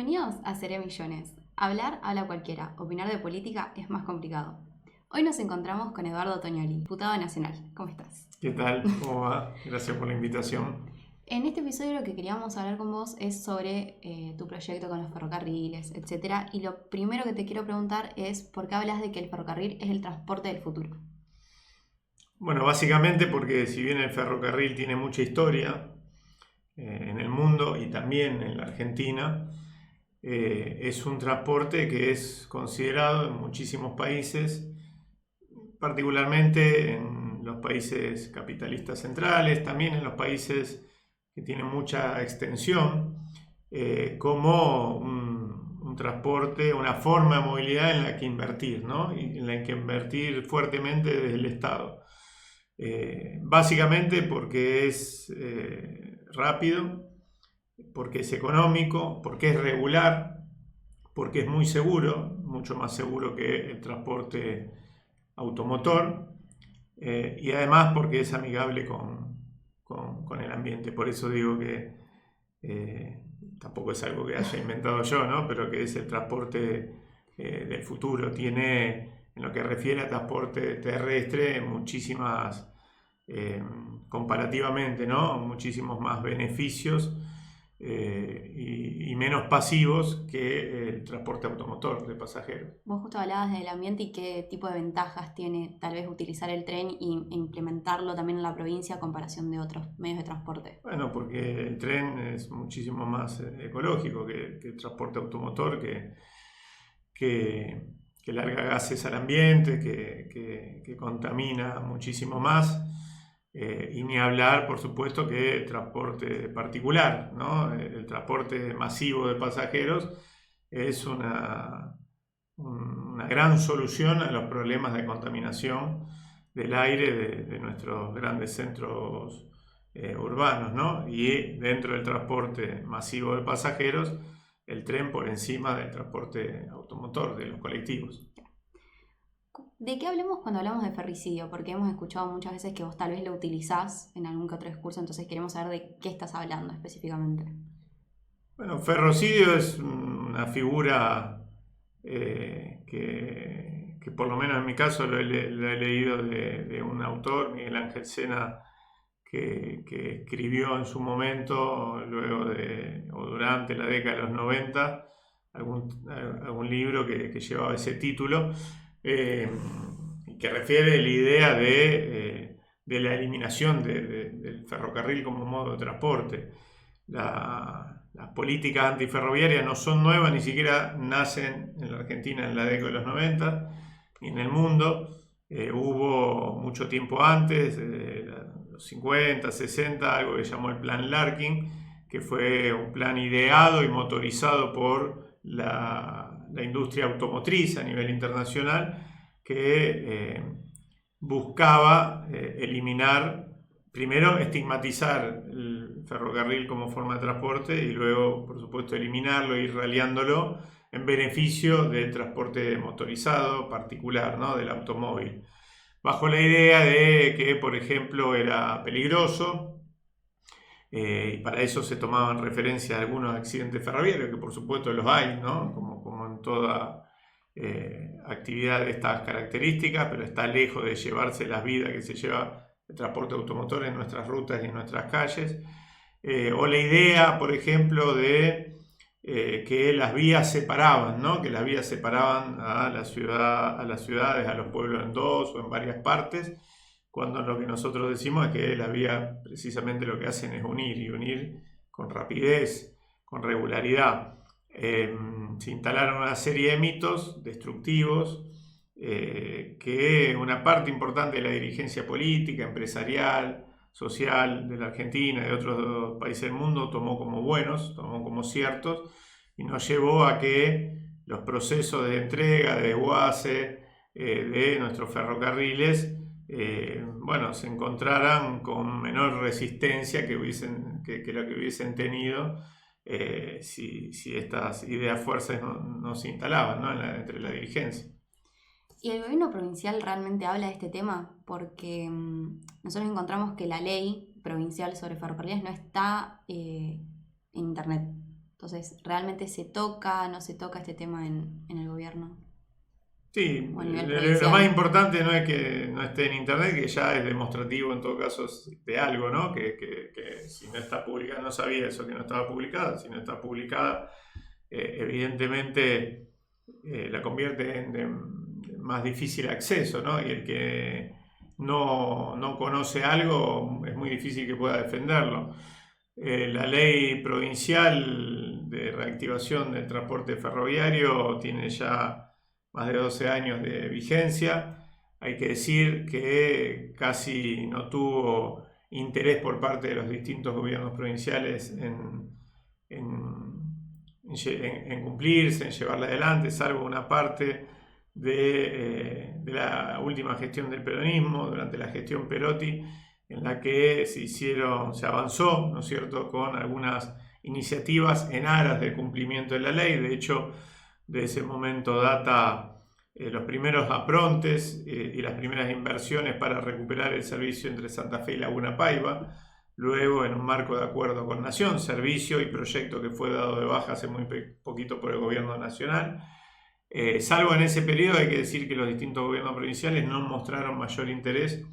Bienvenidos a Seré Millones. Habla cualquiera, opinar de política es más complicado. Hoy nos encontramos con Eduardo Toñoli, diputado nacional. ¿Cómo estás? ¿Qué tal? ¿Cómo va? Gracias por la invitación. En este episodio lo que queríamos hablar con vos es sobre tu proyecto con los ferrocarriles, etc. Y lo primero que te quiero preguntar es ¿por qué hablas de que el ferrocarril es el transporte del futuro? Bueno, básicamente porque si bien el ferrocarril tiene mucha historia en el mundo y también en la Argentina, es un transporte que es considerado en muchísimos países, particularmente en los países capitalistas centrales, también en los países que tienen mucha extensión, como un transporte, una forma de movilidad en la que invertir, ¿no? Y en la que invertir fuertemente desde el Estado. Básicamente porque es rápido, porque es económico, porque es regular, porque es muy seguro, mucho más seguro que el transporte automotor, y además porque es amigable con el ambiente. Por eso digo que tampoco es algo que haya inventado yo, ¿no? Pero que es el transporte del futuro. Tiene, en lo que refiere a transporte terrestre, muchísimas, comparativamente, ¿no? Muchísimos más beneficios y menos pasivos que el transporte automotor de pasajeros. Vos justo hablabas del ambiente y qué tipo de ventajas tiene tal vez utilizar el tren e implementarlo también en la provincia a comparación de otros medios de transporte. Bueno, porque el tren es muchísimo más ecológico que el transporte automotor, que, que larga gases al ambiente, que contamina muchísimo más. Y ni hablar, por supuesto, que el transporte particular, ¿no? El transporte masivo de pasajeros es una gran solución a los problemas de contaminación del aire de nuestros grandes centros urbanos, ¿no? Y dentro del transporte masivo de pasajeros, el tren por encima del transporte automotor, de los colectivos. ¿De qué hablemos cuando hablamos de ferricidio? Porque hemos escuchado muchas veces que vos tal vez lo utilizás en algún que otro discurso, entonces queremos saber de qué estás hablando específicamente. Bueno, ferrocidio es una figura que por lo menos en mi caso lo he leído de un autor, Miguel Ángel Sena, que escribió en su momento, luego o durante la década de los 90, algún libro que llevaba ese título, y que refiere la idea de la eliminación del ferrocarril como modo de transporte. Las políticas antiferroviarias no son nuevas, ni siquiera nacen en la Argentina en la década de los 90, ni en el mundo. Hubo mucho tiempo antes, los 50, 60, algo que llamó el Plan Larkin, que fue un plan ideado y motorizado por la industria automotriz a nivel internacional, que buscaba eliminar, primero estigmatizar el ferrocarril como forma de transporte y luego, por supuesto, eliminarlo e ir raliándolo en beneficio del transporte motorizado particular, ¿no? Del automóvil, bajo la idea de que, por ejemplo, era peligroso, y para eso se tomaban referencia a algunos accidentes ferroviarios, que por supuesto los hay, ¿no? Como en toda actividad de estas características, pero está lejos de llevarse las vidas que se lleva el transporte automotor en nuestras rutas y en nuestras calles. O la idea, por ejemplo, de que las vías separaban, ¿no? Que las vías separaban a las ciudades, a los pueblos en dos o en varias partes, cuando lo que nosotros decimos es que las vías precisamente lo que hacen es unir, y unir con rapidez, con regularidad. Se instalaron una serie de mitos destructivos, que una parte importante de la dirigencia política, empresarial, social de la Argentina y de otros países del mundo tomó como buenos, tomó como ciertos, y nos llevó a que los procesos de entrega, de desguace de nuestros ferrocarriles, bueno, se encontraran con menor resistencia que la que hubiesen tenido si estas ideas fuerzas no se instalaban, ¿no? Entre la dirigencia. ¿Y el gobierno provincial realmente habla de este tema? Porque nosotros encontramos que la ley provincial sobre ferrocarriles no está en internet. Entonces, ¿realmente se toca, no se toca este tema en el gobierno? Sí, O a nivel lo provincial. más importante no es que no esté en internet, que ya es demostrativo en todo caso de algo, ¿no? Que si no está publicada, no sabía eso, que no estaba publicada, si no está publicada, evidentemente la convierte en más difícil acceso, ¿no? Y el que no conoce algo es muy difícil que pueda defenderlo. La ley provincial de reactivación del transporte ferroviario tiene ya más de 12 años de vigencia. Hay que decir que casi no tuvo interés por parte de los distintos gobiernos provinciales en cumplirse, en llevarla adelante, salvo una parte de la última gestión del peronismo, durante la gestión Perotti, en la que se avanzó, ¿no es cierto?, con algunas iniciativas en aras del cumplimiento de la ley. De hecho, de ese momento data los primeros aprontes y las primeras inversiones para recuperar el servicio entre Santa Fe y Laguna Paiva. Luego, en un marco de acuerdo con Nación, servicio y proyecto que fue dado de baja hace muy poquito por el gobierno nacional. Salvo en ese periodo, hay que decir que los distintos gobiernos provinciales no mostraron mayor interés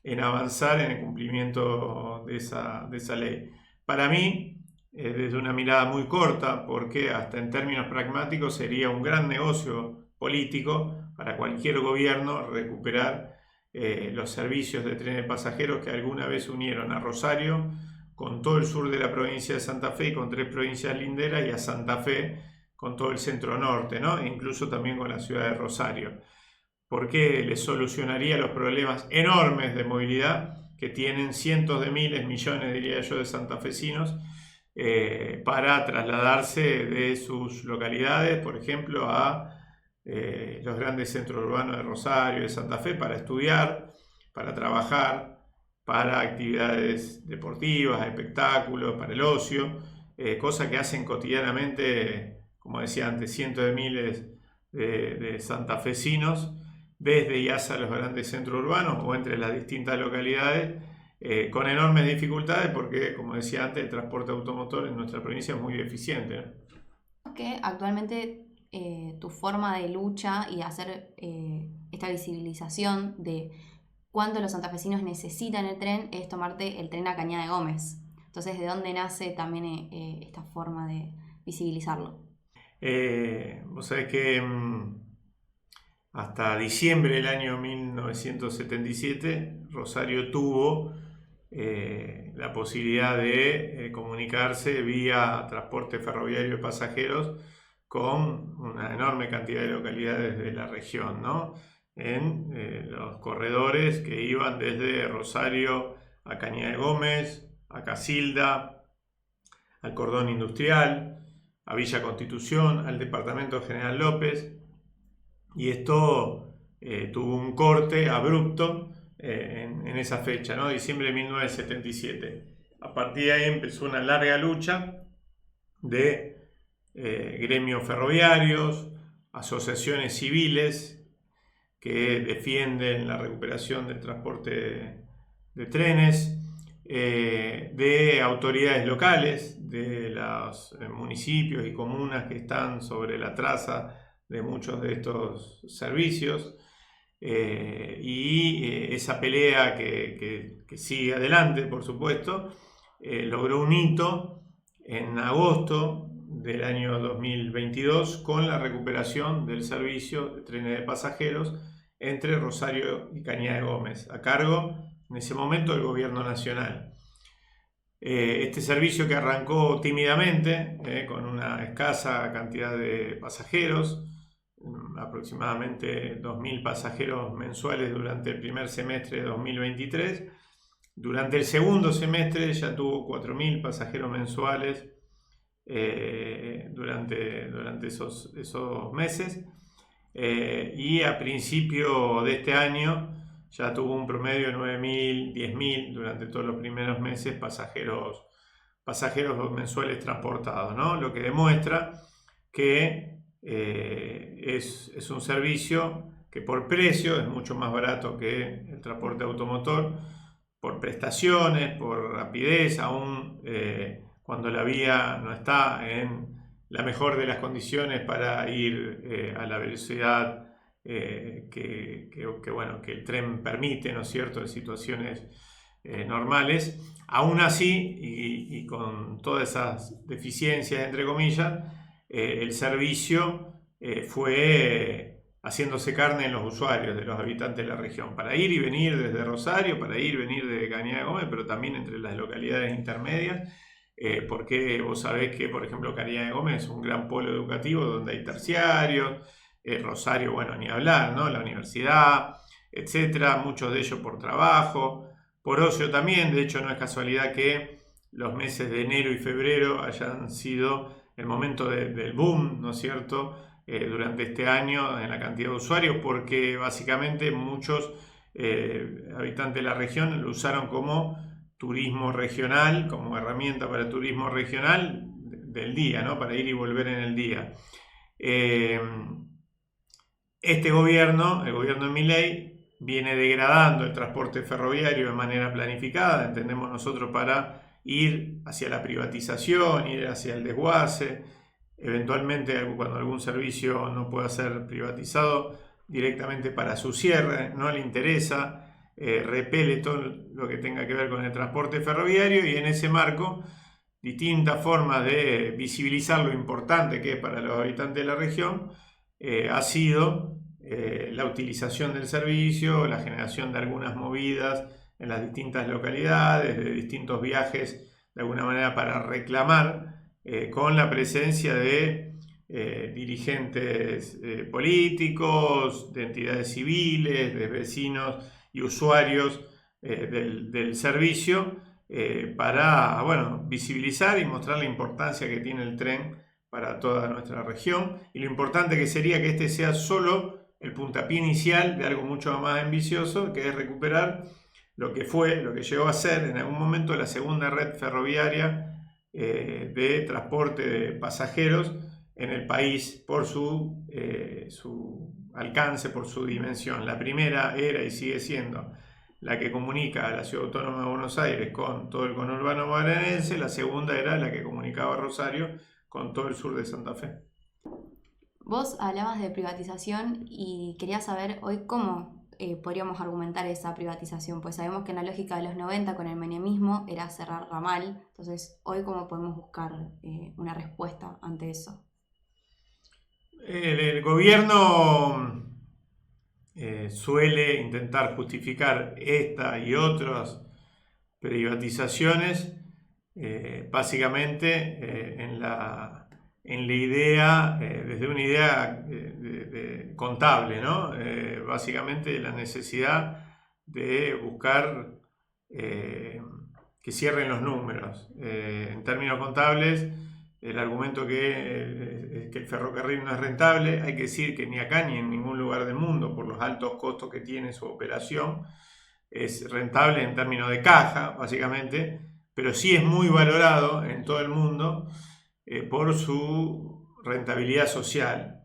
en avanzar en el cumplimiento de esa ley. Para mí, desde una mirada muy corta, porque hasta en términos pragmáticos sería un gran negocio político para cualquier gobierno recuperar los servicios de trenes de pasajeros que alguna vez unieron a Rosario con todo el sur de la provincia de Santa Fe y con 3 provincias linderas, y a Santa Fe con todo el centro norte, ¿no? E incluso también con la ciudad de Rosario, porque le solucionaría los problemas enormes de movilidad que tienen cientos de miles, millones, diría yo, de santafesinos para trasladarse de sus localidades, por ejemplo, a los grandes centros urbanos de Rosario, de Santa Fe, para estudiar, para trabajar, para actividades deportivas, espectáculos, para el ocio, cosa que hacen cotidianamente, como decía antes, cientos de miles de santafesinos desde y hacia los grandes centros urbanos o entre las distintas localidades, con enormes dificultades porque, como decía antes, el transporte automotor en nuestra provincia es muy deficiente, ¿no? Que actualmente tu forma de lucha y hacer esta visibilización de cuando los santafesinos necesitan el tren es tomarte el tren a Cañada de Gómez. Entonces, ¿de dónde nace también esta forma de visibilizarlo? Vos sabés que hasta diciembre del año 1977 Rosario tuvo la posibilidad de comunicarse vía transporte ferroviario de pasajeros con una enorme cantidad de localidades de la región, ¿no? En los corredores que iban desde Rosario a Cañada de Gómez, a Casilda, al Cordón Industrial, a Villa Constitución, al Departamento General López, y esto tuvo un corte abrupto en esa fecha, ¿no? Diciembre de 1977. A partir de ahí empezó una larga lucha de gremios ferroviarios, asociaciones civiles que defienden la recuperación del transporte de trenes, de autoridades locales, de los municipios y comunas que están sobre la traza de muchos de estos servicios, esa pelea que sigue adelante, por supuesto, logró un hito en agosto del año 2022 con la recuperación del servicio de trenes de pasajeros entre Rosario y Cañada de Gómez, a cargo en ese momento del gobierno nacional. Este servicio, que arrancó tímidamente con una escasa cantidad de pasajeros, aproximadamente 2.000 pasajeros mensuales durante el primer semestre de 2023, durante el segundo semestre ya tuvo 4.000 pasajeros mensuales durante esos meses, y a principio de este año ya tuvo un promedio de 9.000, 10.000 durante todos los primeros meses pasajeros mensuales transportados, ¿no? Lo que demuestra que es un servicio que por precio es mucho más barato que el transporte automotor, por prestaciones, por rapidez, aún cuando la vía no está en la mejor de las condiciones para ir a la velocidad que el tren permite, ¿no es cierto?, en situaciones normales. Aún así, y con todas esas deficiencias, entre comillas, el servicio fue haciéndose carne en los usuarios, de los habitantes de la región, para ir y venir desde Rosario, para ir y venir desde Cañada de Gómez, pero también entre las localidades intermedias, porque vos sabés que, por ejemplo, Cañada de Gómez es un gran polo educativo donde hay terciarios, Rosario, bueno, ni hablar, ¿no?, la universidad, etcétera, muchos de ellos por trabajo, por ocio también. De hecho, no es casualidad que los meses de enero y febrero hayan sido el momento del boom, ¿no es cierto?, durante este año en la cantidad de usuarios, porque básicamente muchos habitantes de la región lo usaron como turismo regional, como herramienta para turismo regional del día, ¿no?, para ir y volver en el día. Este gobierno, el gobierno de Milei, viene degradando el transporte ferroviario de manera planificada, entendemos nosotros, para ir hacia la privatización, ir hacia el desguace. Eventualmente, cuando algún servicio no pueda ser privatizado, directamente para su cierre, no le interesa, repele todo lo que tenga que ver con el transporte ferroviario, y en ese marco, distintas formas de visibilizar lo importante que es para los habitantes de la región ha sido la utilización del servicio, la generación de algunas movidas en las distintas localidades, de distintos viajes, de alguna manera para reclamar, con la presencia de dirigentes políticos, de entidades civiles, de vecinos y usuarios del servicio, para visibilizar y mostrar la importancia que tiene el tren para toda nuestra región, y lo importante que sería que este sea solo el puntapié inicial de algo mucho más ambicioso, que es recuperar lo que llegó a ser en algún momento la segunda red ferroviaria de transporte de pasajeros en el país, por su alcance, por su dimensión. La primera era y sigue siendo la que comunica a la Ciudad Autónoma de Buenos Aires con todo el conurbano bonaerense. La segunda era la que comunicaba a Rosario con todo el sur de Santa Fe. Vos hablabas de privatización y quería saber hoy cómo podríamos argumentar esa privatización, pues sabemos que en la lógica de los 90 con el menemismo era cerrar ramal, entonces hoy cómo podemos buscar una respuesta ante eso. El gobierno suele intentar justificar esta y otras privatizaciones básicamente en la idea, desde una idea contable, ¿no? Básicamente la necesidad de buscar que cierren los números. En términos contables, el argumento que el ferrocarril no es rentable, hay que decir que ni acá ni en ningún lugar del mundo, por los altos costos que tiene su operación, es rentable en términos de caja, básicamente, pero sí es muy valorado en todo el mundo por su rentabilidad social,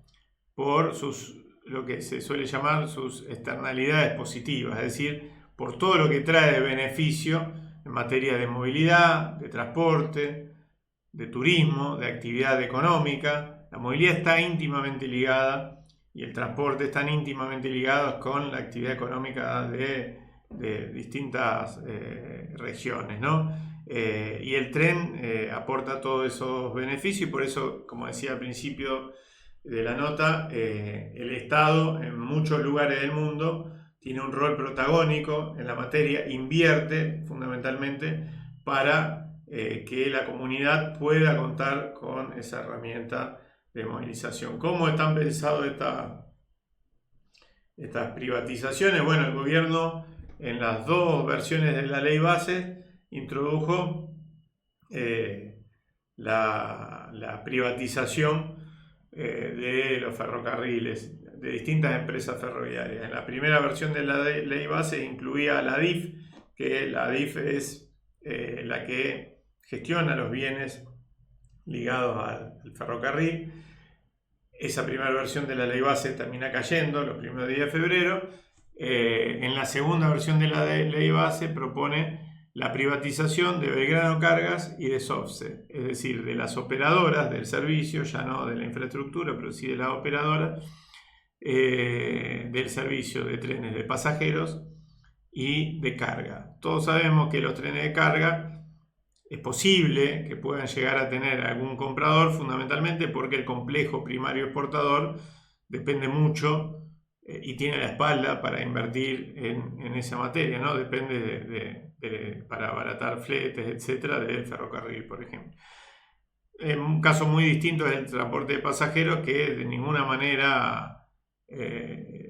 por lo que se suele llamar sus externalidades positivas, es decir, por todo lo que trae de beneficio en materia de movilidad, de transporte, de turismo, de actividad económica. La movilidad está íntimamente ligada y el transporte están íntimamente ligados con la actividad económica de distintas regiones, ¿no? Y el tren aporta todos esos beneficios, y por eso, como decía al principio de la nota, el Estado en muchos lugares del mundo tiene un rol protagónico en la materia, invierte fundamentalmente para que la comunidad pueda contar con esa herramienta de movilización. ¿Cómo están pensadas estas privatizaciones? Bueno, el gobierno en las dos versiones de la ley base introdujo la privatización de los ferrocarriles, de distintas empresas ferroviarias. En la primera versión de la ley base incluía a la DIF, que la DIF es la que gestiona los bienes ligados al ferrocarril. Esa primera versión de la ley base termina cayendo los primeros días de febrero. En la segunda versión de la ley base propone la privatización de Belgrano Cargas y de SOFSE, es decir, de las operadoras del servicio, ya no de la infraestructura, pero sí de las operadoras del servicio de trenes de pasajeros y de carga. Todos sabemos que los trenes de carga es posible que puedan llegar a tener algún comprador, fundamentalmente porque el complejo primario exportador depende mucho y tiene la espalda para invertir en esa materia, ¿no? Depende para abaratar fletes, etcétera, del ferrocarril, por ejemplo. Un caso muy distinto es el transporte de pasajeros, que de ninguna manera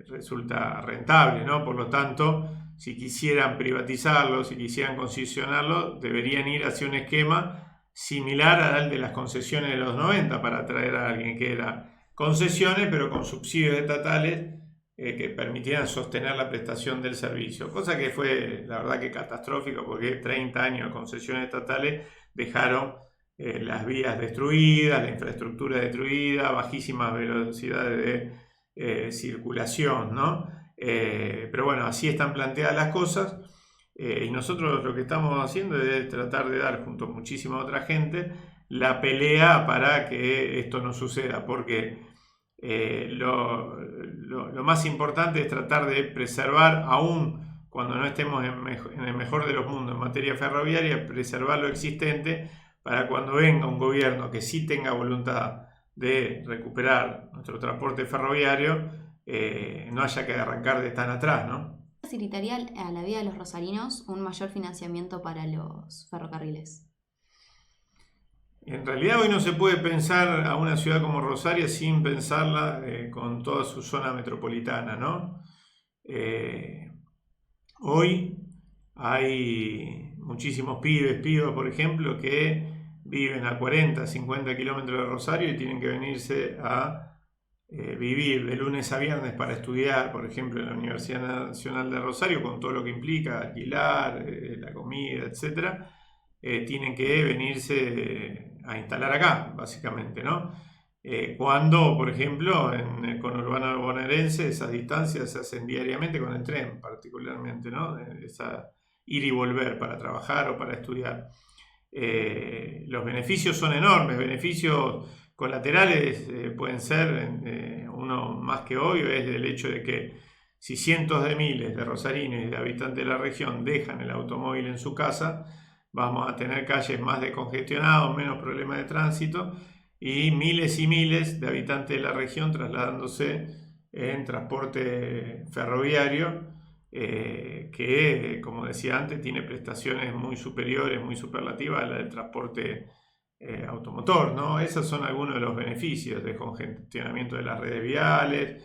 resulta rentable, ¿no? Por lo tanto, si quisieran privatizarlo, si quisieran concesionarlo, deberían ir hacia un esquema similar al de las concesiones de los 90 para atraer a alguien, que era concesiones pero con subsidios estatales que permitieran sostener la prestación del servicio, cosa que fue la verdad que catastrófico, porque 30 años de concesiones estatales dejaron las vías destruidas, la infraestructura destruida, bajísimas velocidades de circulación, ¿no? Pero bueno, así están planteadas las cosas, y nosotros lo que estamos haciendo es tratar de dar, junto a muchísima otra gente, la pelea para que esto no suceda, porque lo más importante es tratar de preservar, aún cuando no estemos en el mejor de los mundos en materia ferroviaria, preservar lo existente para cuando venga un gobierno que sí tenga voluntad de recuperar nuestro transporte ferroviario, no haya que arrancar de tan atrás, ¿no? ¿Facilitaría a la vida de los rosarinos un mayor financiamiento para los ferrocarriles? En realidad hoy no se puede pensar a una ciudad como Rosario sin pensarla con toda su zona metropolitana, ¿no? Hoy hay muchísimos pibas, por ejemplo, que viven a 40, 50 kilómetros de Rosario y tienen que venirse a vivir de lunes a viernes para estudiar, por ejemplo, en la Universidad Nacional de Rosario, con todo lo que implica, alquilar, la comida, etcétera. Tienen que venirse a instalar acá, básicamente, ¿no? Cuando, por ejemplo, en el conurbano bonaerense esas distancias se hacen diariamente con el tren, particularmente, ¿no? Ir y volver para trabajar o para estudiar. Los beneficios son enormes, beneficios colaterales pueden ser, uno más que obvio es el hecho de que si cientos de miles de rosarinos y de habitantes de la región dejan el automóvil en su casa, vamos a tener calles más descongestionadas, menos problemas de tránsito y miles de habitantes de la región trasladándose en transporte ferroviario, que, como decía antes, tiene prestaciones muy superiores, muy superlativas a la del transporte automotor, ¿no? Esos son algunos de los beneficios de congestionamiento de las redes viales,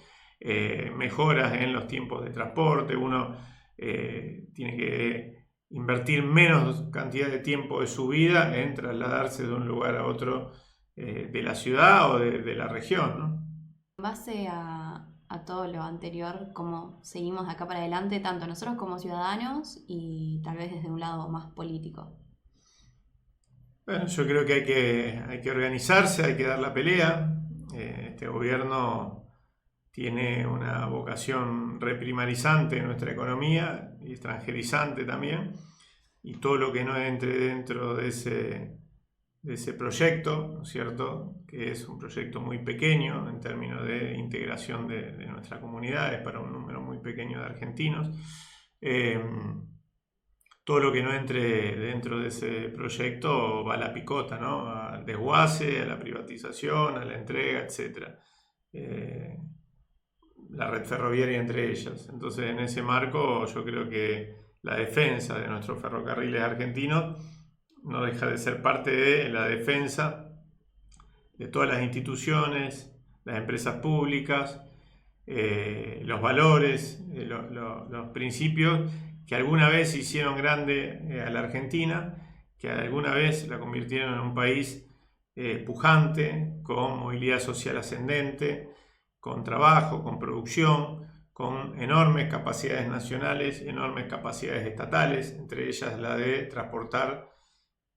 mejoras en los tiempos de transporte. Uno tiene que invertir menos cantidad de tiempo de su vida en trasladarse de un lugar a otro de la ciudad o de la región, ¿no? En base a todo lo anterior, cómo seguimos de acá para adelante, tanto nosotros como ciudadanos y tal vez desde un lado más político. Bueno, yo creo que hay que organizarse, hay que dar la pelea. Este gobierno tiene una vocación reprimarizante en nuestra economía y extranjerizante también, y todo lo que no entre dentro de ese proyecto, ¿no es cierto?, que es un proyecto muy pequeño en términos de integración de nuestras comunidades para un número muy pequeño de argentinos. Todo lo que no entre dentro de ese proyecto va a la picota, ¿no?, al desguace, a la privatización, a la entrega, etc. La red ferroviaria entre ellas. Entonces, en ese marco, yo creo que la defensa de nuestros ferrocarriles argentinos no deja de ser parte de la defensa de todas las instituciones, las empresas públicas, los valores, los principios que alguna vez hicieron grande a la Argentina, que alguna vez la convirtieron en un país pujante, con movilidad social ascendente, con trabajo, con producción, con enormes capacidades nacionales, enormes capacidades estatales, entre ellas la de transportar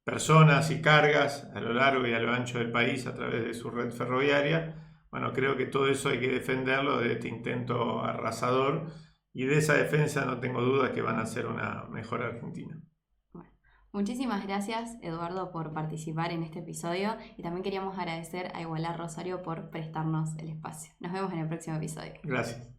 personas y cargas a lo largo y a lo ancho del país a través de su red ferroviaria. Bueno, creo que todo eso hay que defenderlo de este intento arrasador, y de esa defensa no tengo dudas que van a ser una mejor Argentina. Bueno, Muchísimas gracias, Eduardo, por participar en este episodio y también queríamos agradecer a Igualar Rosario por prestarnos el espacio. Nos vemos en el próximo episodio. Gracias.